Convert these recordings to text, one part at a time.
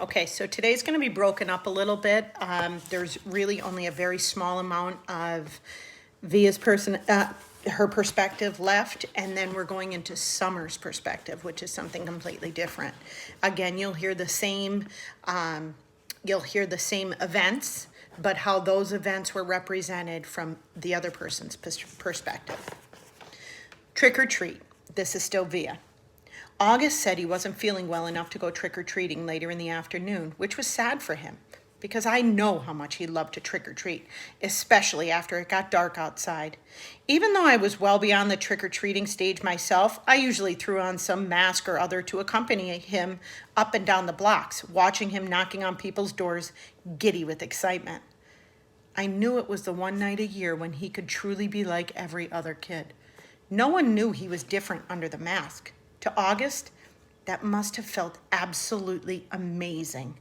Okay, so today's going to be broken up a little bit. There's really only a very small amount of her perspective left, and then we're going into Summer's perspective, which is something completely different. Again, you'll hear the same events, but how those events were represented from the other person's perspective. Trick or treat. This is still Via. August said he wasn't feeling well enough to go trick-or-treating later in the afternoon, which was sad for him, because I know how much he loved to trick-or-treat, especially after it got dark outside. Even though I was well beyond the trick-or-treating stage myself, I usually threw on some mask or other to accompany him up and down the blocks, watching him knocking on people's doors, giddy with excitement. I knew it was the one night a year when he could truly be like every other kid. No one knew he was different under the mask. To August, that must have felt absolutely amazing.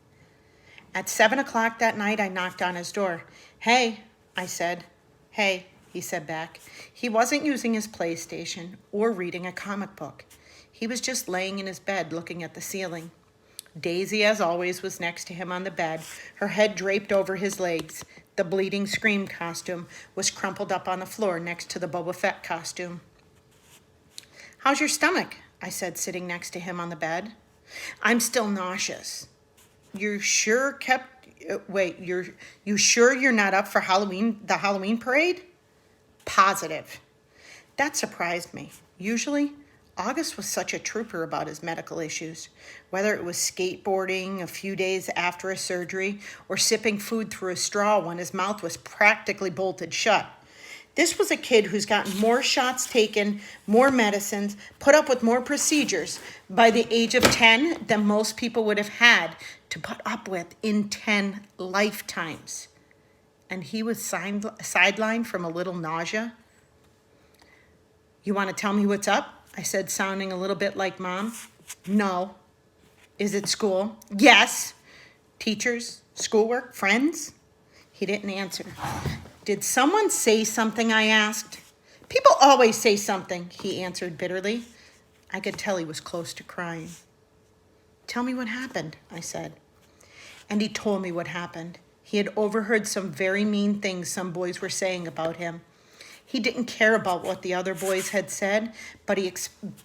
At 7 o'clock that night, I knocked on his door. "Hey," I said. "Hey," he said back. He wasn't using his PlayStation or reading a comic book. He was just laying in his bed looking at the ceiling. Daisy, as always, was next to him on the bed, her head draped over his legs. The bleeding Scream costume was crumpled up on the floor next to the Boba Fett costume. "How's your stomach?" I said, sitting next to him on the bed. "I'm still nauseous." You sure you're not up for the Halloween parade?" "Positive." That surprised me. Usually, August was such a trooper about his medical issues, whether it was skateboarding a few days after a surgery or sipping food through a straw when his mouth was practically bolted shut. This was a kid who's gotten more shots taken, more medicines, put up with more procedures by the age of 10 than most people would have had to put up with in 10 lifetimes. And he was sidelined from a little nausea. "You want to tell me what's up?" I said, sounding a little bit like Mom. "No." "Is it school?" "Yes." "Teachers, schoolwork, friends?" He didn't answer. "Did someone say something?" I asked. "People always say something," he answered bitterly. I could tell he was close to crying. "Tell me what happened," I said. And he told me what happened. He had overheard some very mean things some boys were saying about him. He didn't care about what the other boys had said, but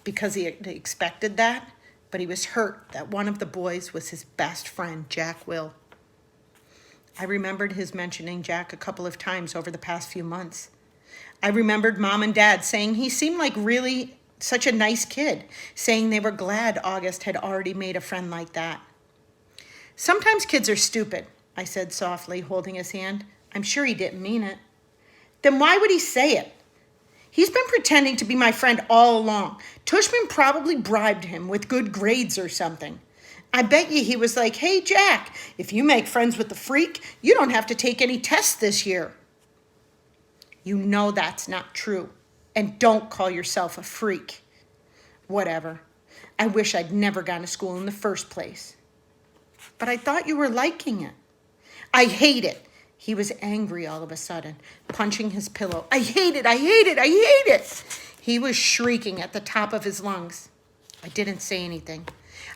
because he expected that, but he was hurt that one of the boys was his best friend, Jack Will. I remembered his mentioning Jack a couple of times over the past few months. I remembered Mom and Dad saying he seemed like really such a nice kid, saying they were glad August had already made a friend like that. "Sometimes kids are stupid," I said softly, holding his hand. I'm sure he didn't mean it. "Then why would he say it?" "He's been pretending to be my friend all along. Tushman probably bribed him with good grades or something. I bet you he was like, 'Hey, Jack, if you make friends with the freak, you don't have to take any tests this year.'" "You know that's not true. And don't call yourself a freak." "Whatever. I wish I'd never gone to school in the first place." "But I thought you were liking it." "I hate it." He was angry all of a sudden, punching his pillow. "I hate it, I hate it, I hate it." He was shrieking at the top of his lungs. I didn't say anything.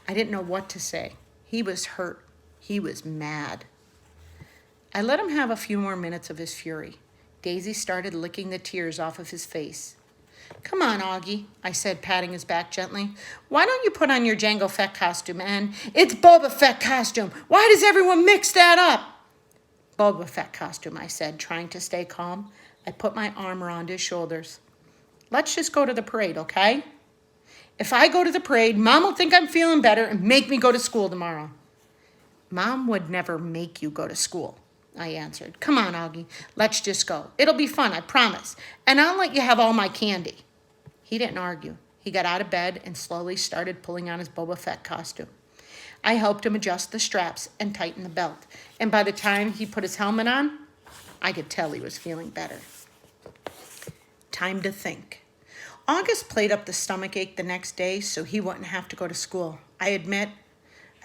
I didn't know what to say. He was hurt. He was mad. I let him have a few more minutes of his fury. Daisy started licking the tears off of his face. "Come on, Augie," I said, patting his back gently. "Why don't you put on your Jango Fett costume and—" "It's Boba Fett costume. Why does everyone mix that up?" "Boba Fett costume," I said, trying to stay calm. I put my arm around his shoulders. "Let's just go to the parade, okay? If I go to the parade, Mom will think I'm feeling better and make me go to school tomorrow." "Mom would never make you go to school," I answered. "Come on, Augie, let's just go. It'll be fun, I promise. And I'll let you have all my candy." He didn't argue. He got out of bed and slowly started pulling on his Boba Fett costume. I helped him adjust the straps and tighten the belt. And by the time he put his helmet on, I could tell he was feeling better. Time to think. August played up the stomachache the next day so he wouldn't have to go to school. I admit,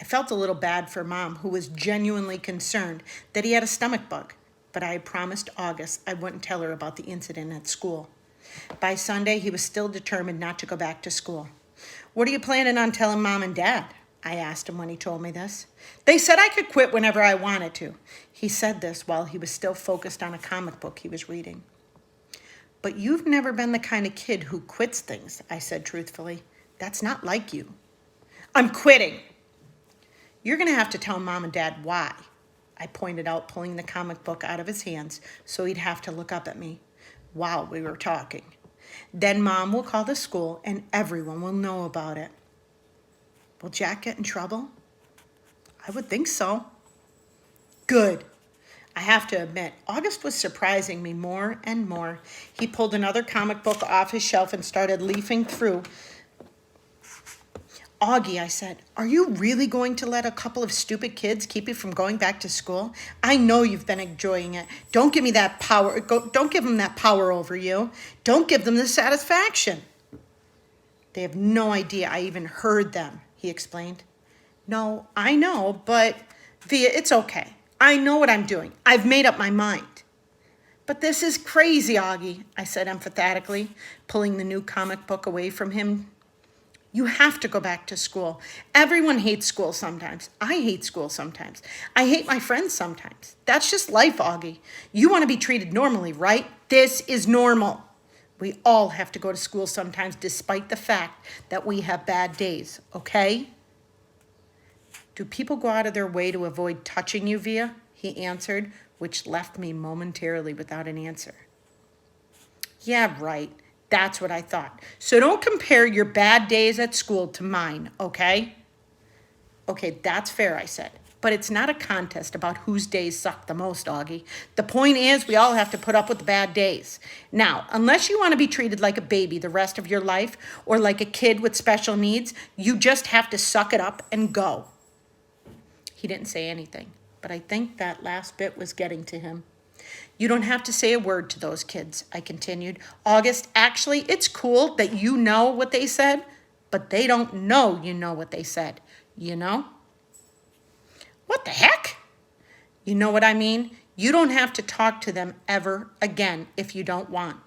I felt a little bad for Mom, who was genuinely concerned that he had a stomach bug, but I had promised August I wouldn't tell her about the incident at school. By Sunday, he was still determined not to go back to school. "What are you planning on telling Mom and Dad?" I asked him when he told me this. They said I could quit whenever I wanted to. He said this while he was still focused on a comic book he was reading. But you've never been the kind of kid who quits things, I said truthfully. That's not like you. I'm quitting. You're going to have to tell Mom and Dad why, I pointed out, pulling the comic book out of his hands so he'd have to look up at me while we were talking. Then Mom will call the school and everyone will know about it. Will Jack get in trouble? I would think so. Good. I have to admit, August was surprising me more and more. He pulled another comic book off his shelf and started leafing through. Augie, I said, are you really going to let a couple of stupid kids keep you from going back to school? I know you've been enjoying it. Don't give me that power. Don't give them that power over you. Don't give them the satisfaction. They have no idea I even heard them, he explained. No, I know, but Via, it's okay. I know what I'm doing. I've made up my mind. But this is crazy, Augie, I said emphatically, pulling the new comic book away from him. You have to go back to school. Everyone hates school sometimes. I hate school sometimes. I hate my friends sometimes. That's just life, Augie. You want to be treated normally, right? This is normal. We all have to go to school sometimes despite the fact that we have bad days, okay? Do people go out of their way to avoid touching you, Via? He answered, which left me momentarily without an answer. Yeah, right. That's what I thought. So don't compare your bad days at school to mine, okay? Okay, that's fair, I said. But it's not a contest about whose days suck the most, Augie. The point is we all have to put up with the bad days. Now, unless you want to be treated like a baby the rest of your life or like a kid with special needs, you just have to suck it up and go. He didn't say anything, but I think that last bit was getting to him. You don't have to say a word to those kids, I continued. August, actually, it's cool that you know what they said, but they don't know you know what they said, you know? What the heck? You know what I mean? You don't have to talk to them ever again if you don't want,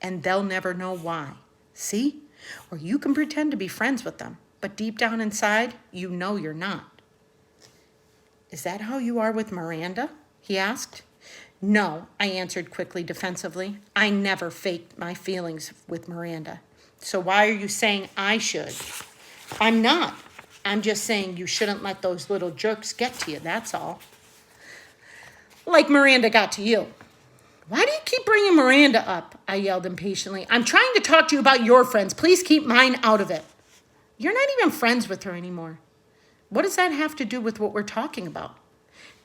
and they'll never know why. See? Or you can pretend to be friends with them, but deep down inside, you know you're not. Is that how you are with Miranda? He asked. No, I answered quickly, defensively. I never faked my feelings with Miranda. So why are you saying I should? I'm not. I'm just saying you shouldn't let those little jerks get to you, that's all. Like Miranda got to you. Why do you keep bringing Miranda up? I yelled impatiently. I'm trying to talk to you about your friends. Please keep mine out of it. You're not even friends with her anymore. What does that have to do with what we're talking about?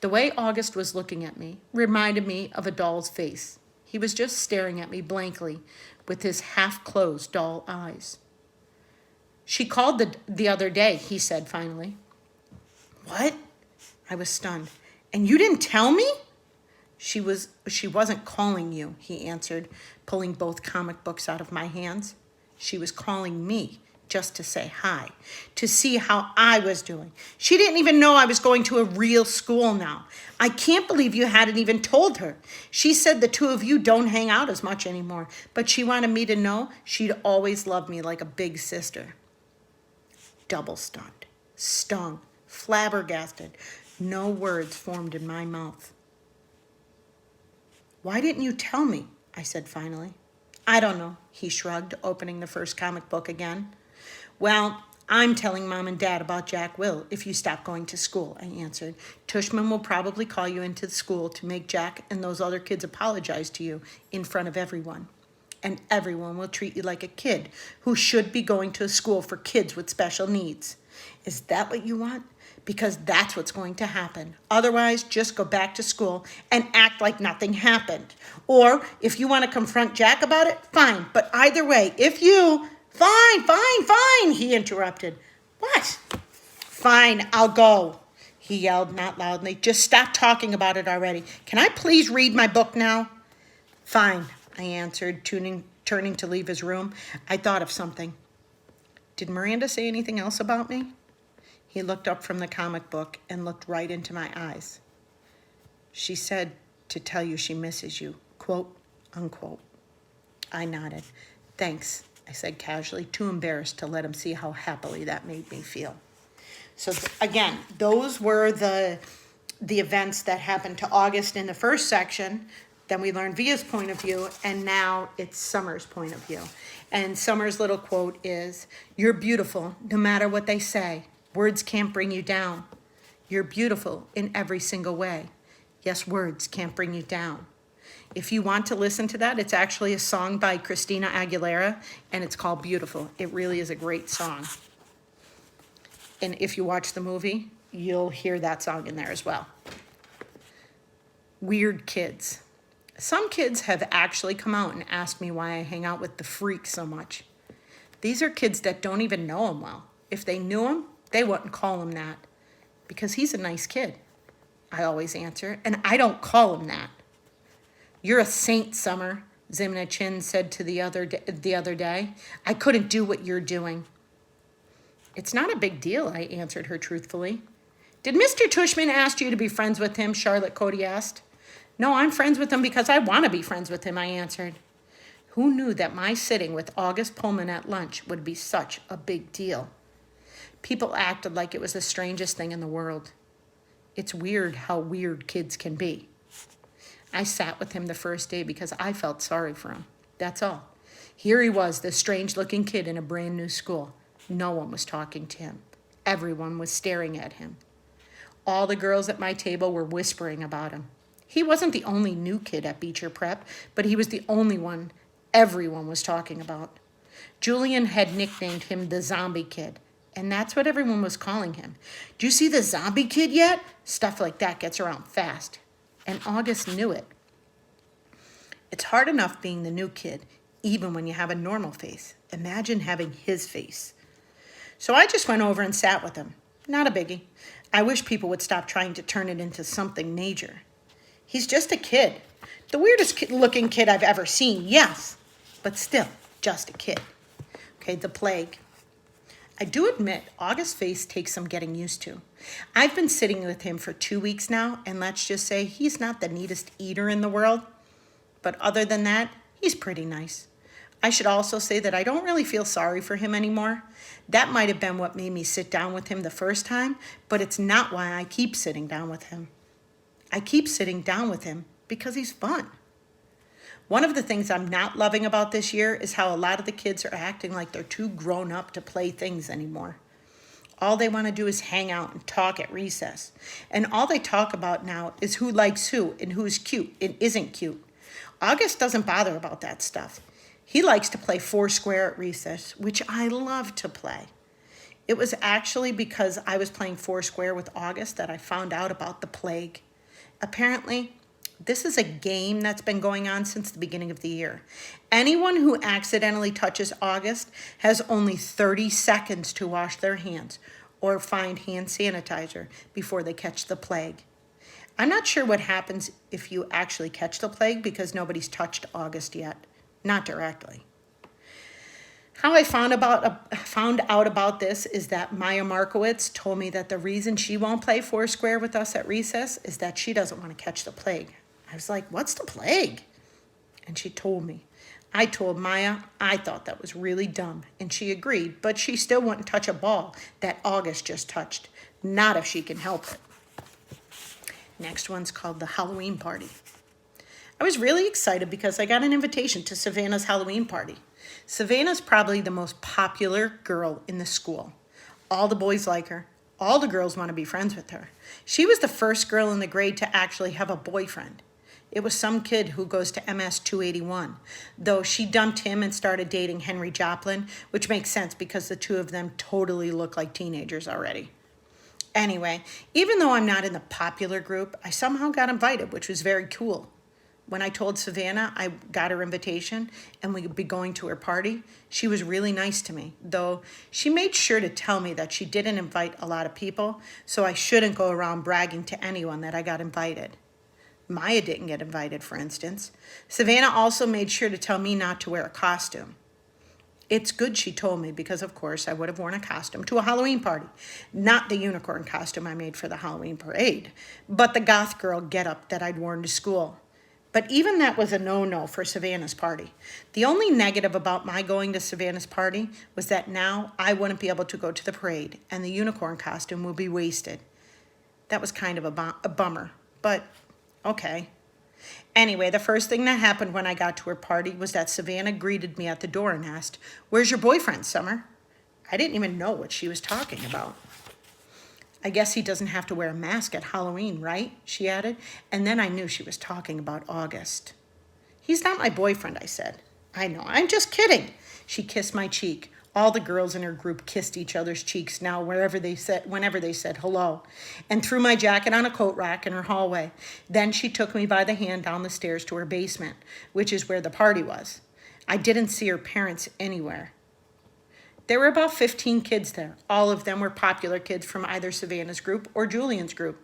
The way August was looking at me reminded me of a doll's face. He was just staring at me blankly with his half-closed doll eyes. She called the other day, he said finally. What? I was stunned. And you didn't tell me? She wasn't calling you, he answered, pulling both comic books out of my hands. She was calling me. Just to say hi, to see how I was doing. She didn't even know I was going to a real school now. I can't believe you hadn't even told her. She said the two of you don't hang out as much anymore, but she wanted me to know she'd always loved me like a big sister. Double stunned, stung, flabbergasted. No words formed in my mouth. Why didn't you tell me? I said finally. I don't know, he shrugged, opening the first comic book again. Well, I'm telling Mom and Dad about Jack Will if you stop going to school, I answered. Tushman will probably call you into the school to make Jack and those other kids apologize to you in front of everyone. And everyone will treat you like a kid who should be going to a school for kids with special needs. Is that what you want? Because that's what's going to happen. Otherwise, just go back to school and act like nothing happened. Or if you want to confront Jack about it, fine. But either way, if you... Fine, he interrupted. What? Fine, I'll go, he yelled, not loudly. Just stop talking about it already. Can I please read my book now? Fine, I answered, turning to leave his room. I thought of something. Did Miranda say anything else about me? He looked up from the comic book and looked right into my eyes. She said to tell you she misses you, quote, unquote. I nodded. Thanks, I said casually, too embarrassed to let him see how happily that made me feel. So again, those were the events that happened to August in the first section. Then we learned Via's point of view, and now it's Summer's point of view. And Summer's little quote is, "You're beautiful, no matter what they say. Words can't bring you down. You're beautiful in every single way. Yes, words can't bring you down." If you want to listen to that, it's actually a song by Christina Aguilera, and it's called Beautiful. It really is a great song. And if you watch the movie, you'll hear that song in there as well. Weird kids. Some kids have actually come out and asked me why I hang out with the freak so much. These are kids that don't even know him well. If they knew him, they wouldn't call him that. Because he's a nice kid, I always answer, and I don't call him that. "You're a saint, Summer," Zimna Chin said to the other day. "I couldn't do what you're doing." "It's not a big deal," I answered her truthfully. "Did Mr. Tushman ask you to be friends with him?" Charlotte Cody asked. "No, I'm friends with him because I want to be friends with him," I answered. Who knew that my sitting with August Pullman at lunch would be such a big deal? People acted like it was the strangest thing in the world. It's weird how weird kids can be. I sat with him the first day because I felt sorry for him. That's all. Here he was, this strange-looking kid in a brand new school. No one was talking to him. Everyone was staring at him. All the girls at my table were whispering about him. He wasn't the only new kid at Beecher Prep, but he was the only one everyone was talking about. Julian had nicknamed him the Zombie Kid, and that's what everyone was calling him. "Do you see the Zombie Kid yet?" Stuff like that gets around fast. And August knew it. It's hard enough being the new kid, even when you have a normal face. Imagine having his face. So I just went over and sat with him. Not a biggie. I wish people would stop trying to turn it into something major. He's just a kid. The weirdest looking kid I've ever seen, yes, but still, just a kid. Okay, the plague. I do admit August's face takes some getting used to. I've been sitting with him for 2 weeks now, and let's just say he's not the neatest eater in the world. But other than that, he's pretty nice. I should also say that I don't really feel sorry for him anymore. That might have been what made me sit down with him the first time, but it's not why I keep sitting down with him. I keep sitting down with him because he's fun. One of the things I'm not loving about this year is how a lot of the kids are acting like they're too grown up to play things anymore. All they want to do is hang out and talk at recess. And all they talk about now is who likes who and who's cute and isn't cute. August doesn't bother about that stuff. He likes to play Foursquare at recess, which I love to play. It was actually because I was playing Foursquare with August that I found out about the plague. Apparently, this is a game that's been going on since the beginning of the year. Anyone who accidentally touches August has only 30 seconds to wash their hands or find hand sanitizer before they catch the plague. I'm not sure what happens if you actually catch the plague because nobody's touched August yet, not directly. How I found out about this is that Maya Markowitz told me that the reason she won't play Foursquare with us at recess is that she doesn't want to catch the plague. I was like, "What's the plague?" And she told me. I told Maya I thought that was really dumb, and she agreed, but she still wouldn't touch a ball that August just touched. Not if she can help it. Next one's called the Halloween party. I was really excited because I got an invitation to Savannah's Halloween party. Savannah's probably the most popular girl in the school. All the boys like her. All the girls want to be friends with her. She was the first girl in the grade to actually have a boyfriend. It was some kid who goes to MS 281, though she dumped him and started dating Henry Joplin, which makes sense because the two of them totally look like teenagers already. Anyway, even though I'm not in the popular group, I somehow got invited, which was very cool. When I told Savannah I got her invitation and we would be going to her party, she was really nice to me, though she made sure to tell me that she didn't invite a lot of people, so I shouldn't go around bragging to anyone that I got invited. Maya didn't get invited, for instance. Savannah also made sure to tell me not to wear a costume. It's good she told me because, of course, I would have worn a costume to a Halloween party. Not the unicorn costume I made for the Halloween parade, but the goth girl getup that I'd worn to school. But even that was a no-no for Savannah's party. The only negative about my going to Savannah's party was that now I wouldn't be able to go to the parade and the unicorn costume would be wasted. That was kind of a bummer, but okay. Anyway, the first thing that happened when I got to her party was that Savannah greeted me at the door and asked, "Where's your boyfriend, Summer?" I didn't even know what she was talking about. "I guess he doesn't have to wear a mask at Halloween, right?" she added, and then I knew she was talking about August. "He's not my boyfriend," I said. "I know, I'm just kidding." She kissed my cheek. All the girls in her group kissed each other's cheeks now whenever they said hello, and threw my jacket on a coat rack in her hallway. Then she took me by the hand down the stairs to her basement, which is where the party was. I didn't see her parents anywhere. There were about 15 kids there. All of them were popular kids from either Savannah's group or Julian's group.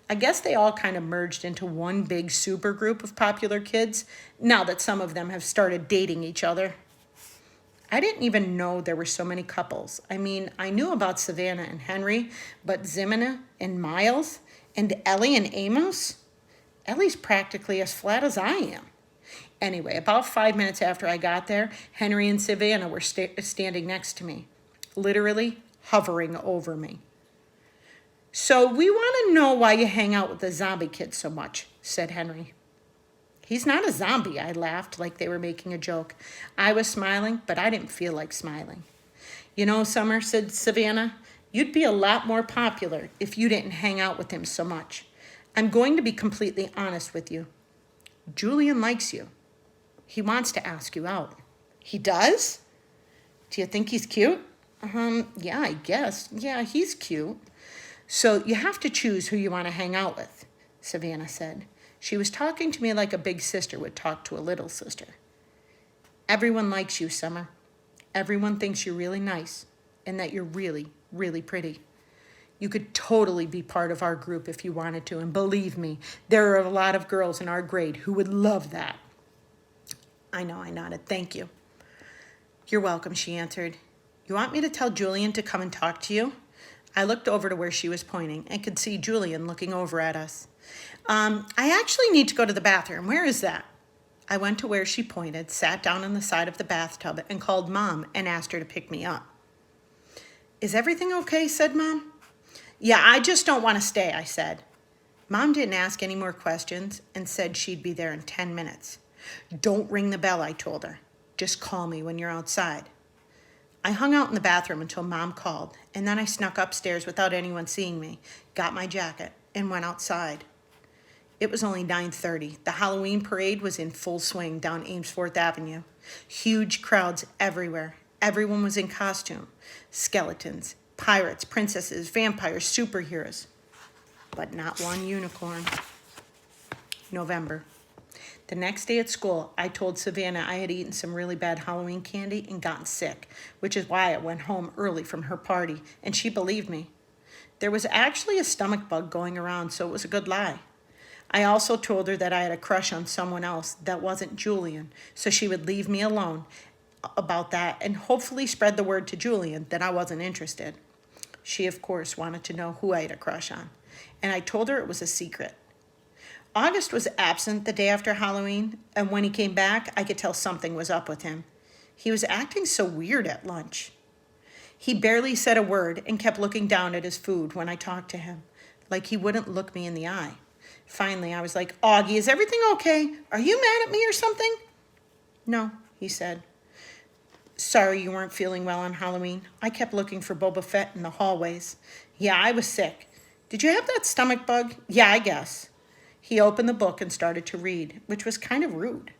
I guess they all kind of merged into one big super group of popular kids, now that some of them have started dating each other. I didn't even know there were so many couples. I mean, I knew about Savannah and Henry, but Ximena and Miles, and Ellie and Amos? Ellie's practically as flat as I am. Anyway, about 5 minutes after I got there, Henry and Savannah were standing next to me, literally hovering over me. "So we want to know why you hang out with the zombie kids so much," said Henry. "He's not a zombie," I laughed like they were making a joke. I was smiling, but I didn't feel like smiling. "You know, Summer," said Savannah, "you'd be a lot more popular if you didn't hang out with him so much. I'm going to be completely honest with you. Julian likes you. He wants to ask you out." "He does? Do you think he's cute?" Yeah, I guess. Yeah, he's cute." "So you have to choose who you want to hang out with," Savannah said. She was talking to me like a big sister would talk to a little sister. "Everyone likes you, Summer. Everyone thinks you're really nice and that you're really, really pretty. You could totally be part of our group if you wanted to, and believe me, there are a lot of girls in our grade who would love that." I know, I nodded. "Thank you." "You're welcome," she answered. "You want me to tell Julian to come and talk to you?" I looked over to where she was pointing and could see Julian looking over at us. I actually need to go to the bathroom. Where is that?" I went to where she pointed, sat down on the side of the bathtub, and called Mom and asked her to pick me up. "Is everything okay?" said Mom. "Yeah, I just don't want to stay," I said. Mom didn't ask any more questions and said she'd be there in 10 minutes. "Don't ring the bell," I told her. "Just call me when you're outside." I hung out in the bathroom until Mom called, and then I snuck upstairs without anyone seeing me, got my jacket, and went outside. It was only 9:30. The Halloween parade was in full swing down Amesforth Avenue. Huge crowds everywhere. Everyone was in costume. Skeletons, pirates, princesses, vampires, superheroes. But not one unicorn. November. The next day at school, I told Savannah I had eaten some really bad Halloween candy and gotten sick, which is why I went home early from her party, and she believed me. There was actually a stomach bug going around, so it was a good lie. I also told her that I had a crush on someone else that wasn't Julian, so she would leave me alone about that and hopefully spread the word to Julian that I wasn't interested. She, of course, wanted to know who I had a crush on, and I told her it was a secret. August was absent the day after Halloween, and when he came back, I could tell something was up with him. He was acting so weird at lunch. He barely said a word and kept looking down at his food when I talked to him, like he wouldn't look me in the eye. Finally, I was like, "Augie, is everything okay? Are you mad at me or something?" "No," he said. "Sorry you weren't feeling well on Halloween. I kept looking for Boba Fett in the hallways. Yeah, I was sick. Did you have that stomach bug? Yeah, I guess." He opened the book and started to read, which was kind of rude.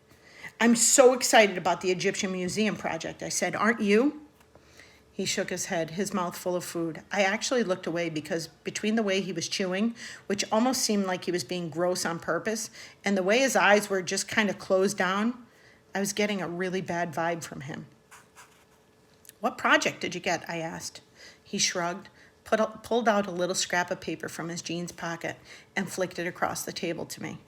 "I'm so excited about the Egyptian Museum project," I said. "Aren't you?" He shook his head, his mouth full of food. I actually looked away because between the way he was chewing, which almost seemed like he was being gross on purpose, and the way his eyes were just kind of closed down, I was getting a really bad vibe from him. "What project did you get?" I asked. He shrugged, pulled out a little scrap of paper from his jeans pocket, and flicked it across the table to me.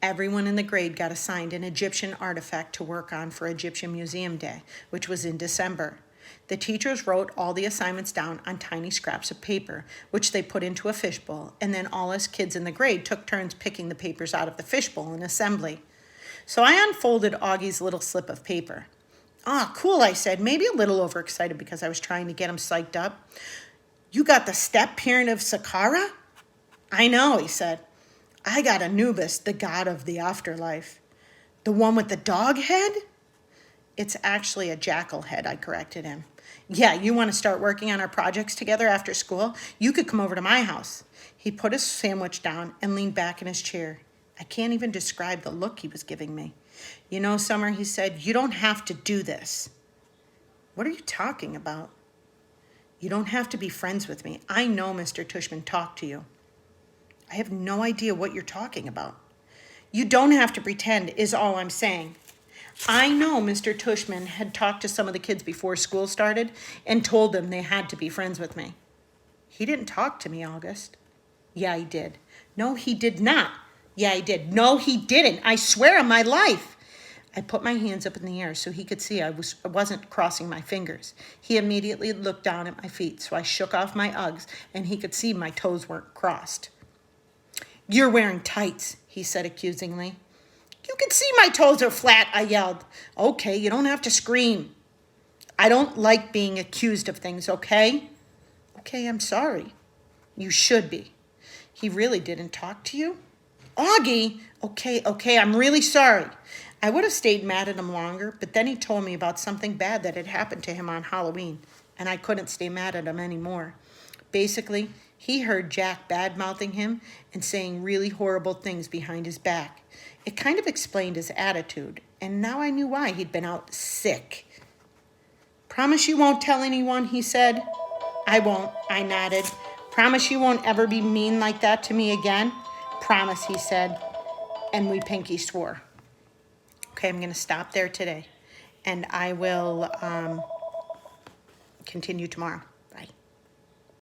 Everyone in the grade got assigned an Egyptian artifact to work on for Egyptian Museum Day, which was in December. The teachers wrote all the assignments down on tiny scraps of paper, which they put into a fishbowl, and then all us kids in the grade took turns picking the papers out of the fishbowl in assembly. So I unfolded Augie's little slip of paper. Ah, cool, I said, maybe a little overexcited because I was trying to get him psyched up. You got the step parent of Saqqara? I know, he said. I got Anubis, the god of the afterlife. The one with the dog head? It's actually a jackal head, I corrected him. Yeah, you want to start working on our projects together after school? You could come over to my house. He put his sandwich down and leaned back in his chair. I can't even describe the look he was giving me. You know, Summer, he said, you don't have to do this. What are you talking about? You don't have to be friends with me. I know Mr. Tushman talked to you. I have no idea what you're talking about. You don't have to pretend is all I'm saying. I know Mr. Tushman had talked to some of the kids before school started and told them they had to be friends with me. He didn't talk to me, August. Yeah, he did. No, he did not. Yeah, he did. No, he didn't. I swear on my life. I put my hands up in the air so he could see I wasn't crossing my fingers. He immediately looked down at my feet, so I shook off my Uggs and he could see my toes weren't crossed. You're wearing tights, he said accusingly. You can see my toes are flat, I yelled. Okay, you don't have to scream. I don't like being accused of things, okay? Okay, I'm sorry. You should be. He really didn't talk to you? Augie! Okay, I'm really sorry. I would have stayed mad at him longer, but then he told me about something bad that had happened to him on Halloween, and I couldn't stay mad at him anymore. Basically, he heard Jack bad-mouthing him and saying really horrible things behind his back. It kind of explained his attitude, and now I knew why he'd been out sick. Promise you won't tell anyone, he said. I won't, I nodded. Promise you won't ever be mean like that to me again? Promise, he said, and we pinky swore. Okay, I'm going to stop there today, and I will continue tomorrow.